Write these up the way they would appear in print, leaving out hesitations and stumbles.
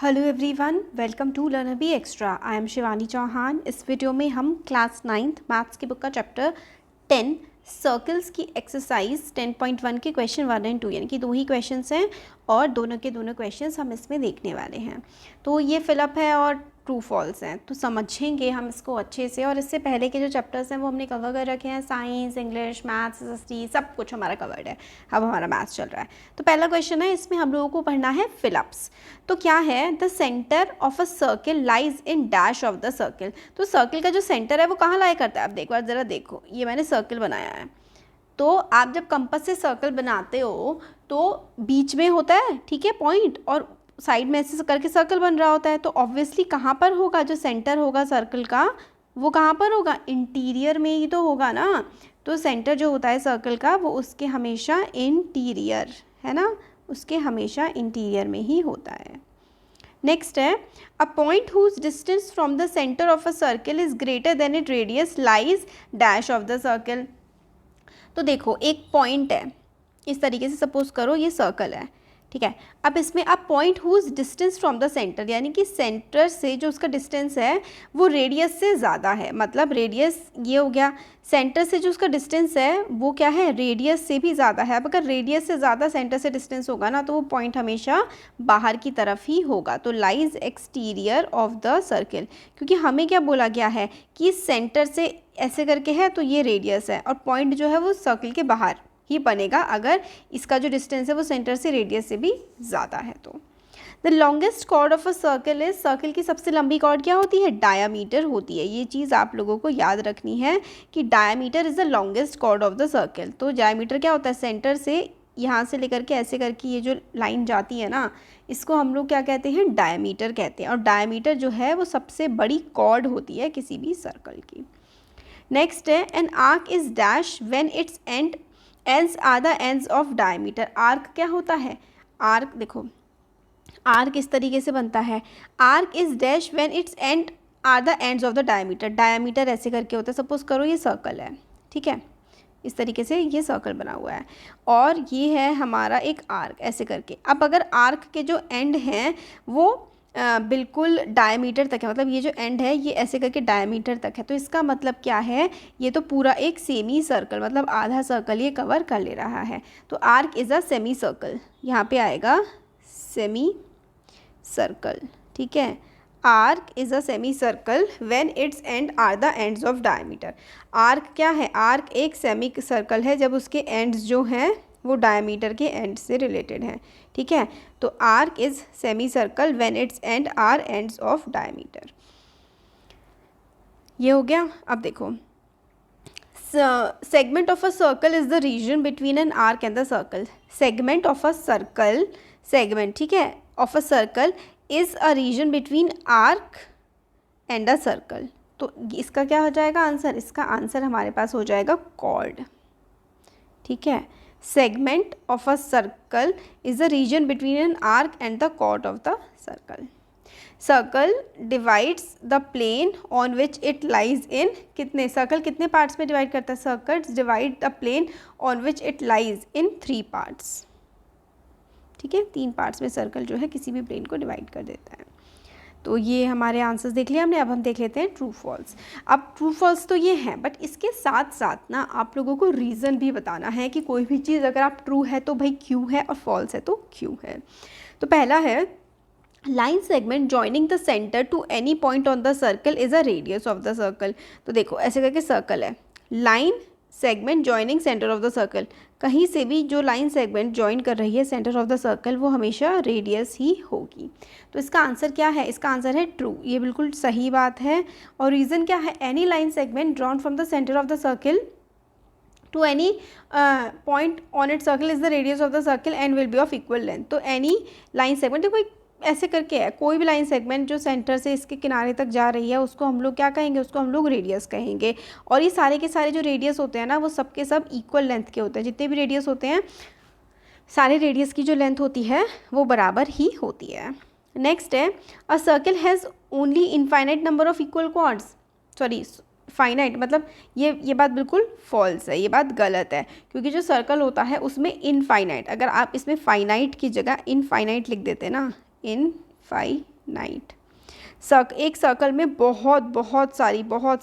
Hello everyone, welcome to learner B extra. I am Shivani Chauhan. इस video में हम class 9th maths की book का चैप्टर 10 सर्कल्स की एक्सरसाइज 10.1 के क्वेश्चन 1 एंड 2 यानी कि दो ही क्वेश्चंस हैं और दोनों के दोनों क्वेश्चंस हम इसमें देखने वाले हैं। तो ये फिलअप है और ट्रू फॉल्स हैं, तो समझेंगे हम इसको अच्छे से। और इससे पहले के जो चैप्टर्स हैं वो हमने कवर कर रखे हैं, साइंस, इंग्लिश, मैथ्स, एसएसटी सब कुछ हमारा कवर्ड है। अब हमारा मैथ्स चल रहा है। तो पहला क्वेश्चन है, इसमें हम लोगों को पढ़ना है फिलअप्स। तो क्या है, the centre of a circle lies in dash of the circle. तो सर्किल का जो सेंटर है वो कहाँ लाया करता है। अब एक बार ज़रा देखो, ये मैंने सर्किल बनाया है। तो आप जब कंपास से सर्कल बनाते हो तो बीच में होता है, ठीक है, पॉइंट, और साइड में ऐसे करके सर्कल बन रहा होता है। तो ऑब्वियसली कहाँ पर होगा, जो सेंटर होगा सर्कल का वो कहाँ पर होगा, इंटीरियर में ही तो होगा ना। तो सेंटर जो होता है सर्कल का वो उसके हमेशा इंटीरियर है ना, उसके हमेशा इंटीरियर में ही होता है। नेक्स्ट है, a point whose distance from the centre of a circle is greater than it radius lies dash of the circle. तो देखो, एक पॉइंट है, इस तरीके से सपोज करो ये सर्कल है, ठीक है। अब इसमें अब point whose distance from the centre, यानी कि सेंटर से जो उसका डिस्टेंस है वो रेडियस से ज़्यादा है। मतलब रेडियस ये हो गया, सेंटर से जो उसका डिस्टेंस है वो क्या है, रेडियस से भी ज़्यादा है। अब अगर रेडियस से ज़्यादा सेंटर से डिस्टेंस होगा ना तो वो पॉइंट हमेशा बाहर की तरफ ही होगा। तो lies exterior of the circle, क्योंकि हमें क्या बोला गया है कि सेंटर से ऐसे करके है तो ये रेडियस है और पॉइंट जो है वो सर्किल के बाहर ही बनेगा अगर इसका जो डिस्टेंस है वो सेंटर से रेडियस से भी ज़्यादा है। तो the longest chord of a circle is, circle की सबसे लंबी कॉर्ड क्या होती है, डायामीटर होती है। ये चीज़ आप लोगों को याद रखनी है कि diameter is the longest chord of the circle. तो डायामीटर क्या होता है, सेंटर से यहाँ से लेकर के ऐसे करके ये जो लाइन जाती है ना, इसको हम लोग क्या कहते हैं, डायामीटर कहते हैं। और डायामीटर जो है वो सबसे बड़ी कॉर्ड होती है किसी भी सर्कल की। नेक्स्ट है, an arc is dash when it's ends are the ends of diameter। Arc क्या होता है, आर्क देखो, आर्क इस तरीके से बनता है, arc is dash when its end are the ends of the diameter. Diameter ऐसे करके होता है। सपोज करो ये सर्कल है, ठीक है, इस तरीके से ये सर्कल बना हुआ है और ये है हमारा एक आर्क ऐसे करके। अब अगर आर्क के जो एंड हैं वो बिल्कुल डायमीटर तक है, मतलब ये जो एंड है ये ऐसे करके डायमीटर तक है, तो इसका मतलब क्या है, ये तो पूरा एक सेमी सर्कल, मतलब आधा सर्कल ये कवर कर ले रहा है। तो arc is a semi circle, यहाँ पे आएगा सेमी सर्कल, ठीक है। Arc is a semi circle when its end are the ends of diameter. Arc क्या है, आर्क एक सेमी सर्कल है जब उसके एंड्स जो हैं वो डायमीटर के एंड से रिलेटेड हैं, ठीक है। तो arc is semi circle when its end are ends of diameter. ये हो गया। अब देखो, segment of a circle is the region between an arc and the circle. Segment of a circle, segment, ठीक है, of a circle is a region between arc and a circle. तो इसका क्या हो जाएगा आंसर, इसका आंसर हमारे पास हो जाएगा कॉर्ड, ठीक है। Segment of a circle is the region between an arc and the chord of the circle. Circle divides the plane on which it lies in, कितने, सर्कल कितने पार्ट्स में डिवाइड करता है, circles divide the plane on which it lies in 3 parts, ठीक है, 3 parts में circle जो है किसी भी प्लेन को डिवाइड कर देता है। तो ये हमारे आंसर्स देख लिए हमने। अब हम देख लेते हैं ट्रू फॉल्स। अब ट्रू फॉल्स तो ये हैं, बट इसके साथ साथ ना आप लोगों को रीज़न भी बताना है कि कोई भी चीज़ अगर आप ट्रू है तो भाई क्यों है और फॉल्स है तो क्यों है। तो पहला है, line segment joining the centre to any point on the circle is a radius of the circle. तो देखो ऐसे करके सर्कल है, line segment joining centre of the circle, कहीं से भी जो लाइन सेगमेंट जॉइन कर रही है सेंटर ऑफ द सर्कल वो हमेशा रेडियस ही होगी। तो इसका आंसर क्या है, इसका आंसर है ट्रू, ये बिल्कुल सही बात है। और रीज़न क्या है, any line segment drawn from the centre of the circle to any point on it circle is the radius of the circle and will be of equal length. तो एनी लाइन सेगमेंट, देखो ऐसे करके है, कोई भी line segment जो centre से इसके किनारे तक जा रही है उसको हम लोग क्या कहेंगे, उसको हम लोग रेडियस कहेंगे। और ये सारे के सारे जो रेडियस होते हैं ना वो सबके सब इक्वल लेंथ के होते हैं, जितने भी रेडियस होते हैं सारे रेडियस की जो लेंथ होती है वो बराबर ही होती है। नेक्स्ट है, a circle has only infinite number of equal chords, sorry finite, मतलब ये बात बिल्कुल फॉल्स है, ये बात गलत है, क्योंकि जो सर्कल होता है उसमें इनफाइनाइट, अगर आप इसमें फाइनाइट की जगह इनफाइनाइट लिख देते ना, इनफाइनाइट, नाइट। एक सर्कल में बहुत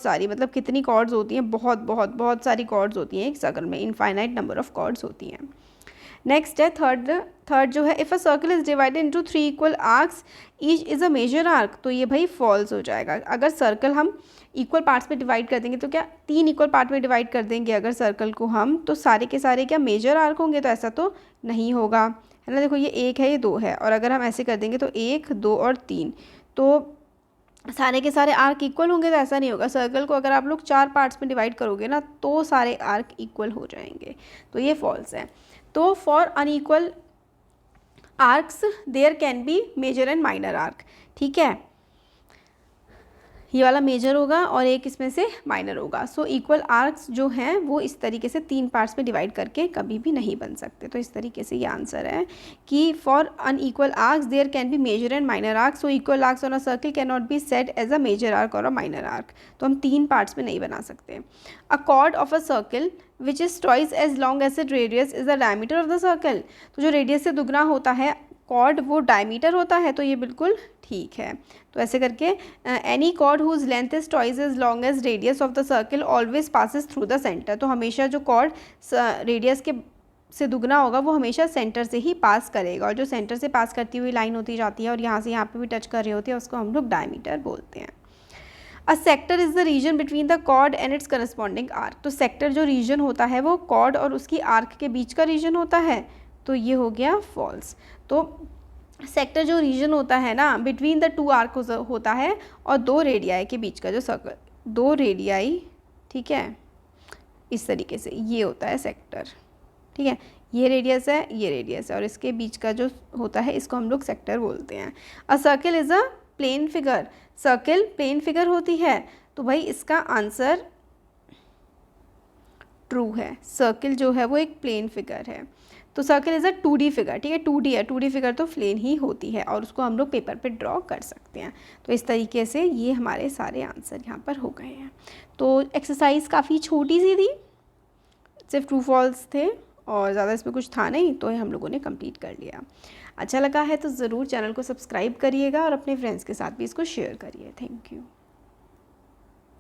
सारी मतलब कितनी कॉर्ड्स होती हैं, बहुत सारी कॉर्ड्स होती हैं एक सर्कल में, इनफाइनाइट नंबर ऑफ कॉर्ड्स होती हैं। नेक्स्ट है थर्ड जो है, if a circle is divided into 3 equal arcs each is a major arc, तो ये भाई फॉल्स हो जाएगा। अगर सर्कल हम इक्वल पार्ट्स में डिवाइड कर देंगे तो क्या 3 इक्वल पार्ट में डिवाइड कर देंगे अगर सर्कल को हम, तो सारे के सारे क्या मेजर आर्क होंगे? तो ऐसा तो नहीं होगा, है ना। देखो ये 1 है, ये 2 है, और अगर हम ऐसे कर देंगे तो 1, 2 और 3, तो सारे के सारे आर्क इक्वल होंगे? तो ऐसा नहीं होगा। सर्कल को अगर आप लोग 4 पार्ट्स में डिवाइड करोगे ना तो सारे आर्क इक्वल हो जाएंगे, तो ये फॉल्स है। तो for unequal arcs there can be major and minor arc, ठीक है। ये वाला मेजर होगा और एक इसमें से माइनर होगा। सो इक्वल आर्क्स जो हैं वो इस तरीके से 3 पार्ट्स में डिवाइड करके कभी भी नहीं बन सकते। तो इस तरीके से ये आंसर है कि for unequal arcs there can be major and minor arc, so equal arcs on a circle can not be said as a major arc और अ माइनर आर्क। तो हम 3 पार्ट्स में नहीं बना सकते। A chord of a circle which is twice as long as it radius is the diameter of the circle. तो जो radius से दुगना होता है कॉर्ड वो डायमीटर होता है, तो ये बिल्कुल ठीक है। तो ऐसे करके any chord whose length is twice as long as radius of the circle always passes through the centre. तो हमेशा जो कॉर्ड रेडियस के से दुगना होगा वो हमेशा सेंटर से ही पास करेगा, और जो सेंटर से पास करती हुई लाइन होती जाती है और यहाँ से यहाँ पे भी टच कर रही होती है उसको हम लोग डायमीटर बोलते हैं। A sector is the region between the chord and its corresponding arc. तो सेक्टर जो रीजन होता है वो कॉर्ड और उसकी आर्क के बीच का रीजन होता है, तो ये हो गया फॉल्स। तो सेक्टर जो रीजन होता है ना बिटवीन द 2 आर्क होता है और 2 रेडियाई के बीच का जो सर्कल, 2 रेडियाई, ठीक है, इस तरीके से ये होता है सेक्टर, ठीक है। ये रेडियस है, ये रेडियस है, और इसके बीच का जो होता है इसको हम लोग सेक्टर बोलते हैं। A circle is a plane figure. Circle plane figure होती है, तो भाई इसका आंसर ट्रू है। सर्कल जो है वो एक प्लेन फिगर है। तो circle is a 2D figure, ठीक है, 2D है, 2D फिगर तो प्लेन ही होती है और उसको हम लोग पेपर पे ड्रॉ कर सकते हैं। तो इस तरीके से ये हमारे सारे आंसर यहाँ पर हो गए हैं। तो एक्सरसाइज काफ़ी छोटी सी थी, सिर्फ ट्रू फॉल्स थे और ज़्यादा इसमें कुछ था नहीं, तो हम लोगों ने कंप्लीट कर लिया। अच्छा लगा है तो ज़रूर चैनल को सब्सक्राइब करिएगा और अपने फ्रेंड्स के साथ भी इसको शेयर करिए। Thank you.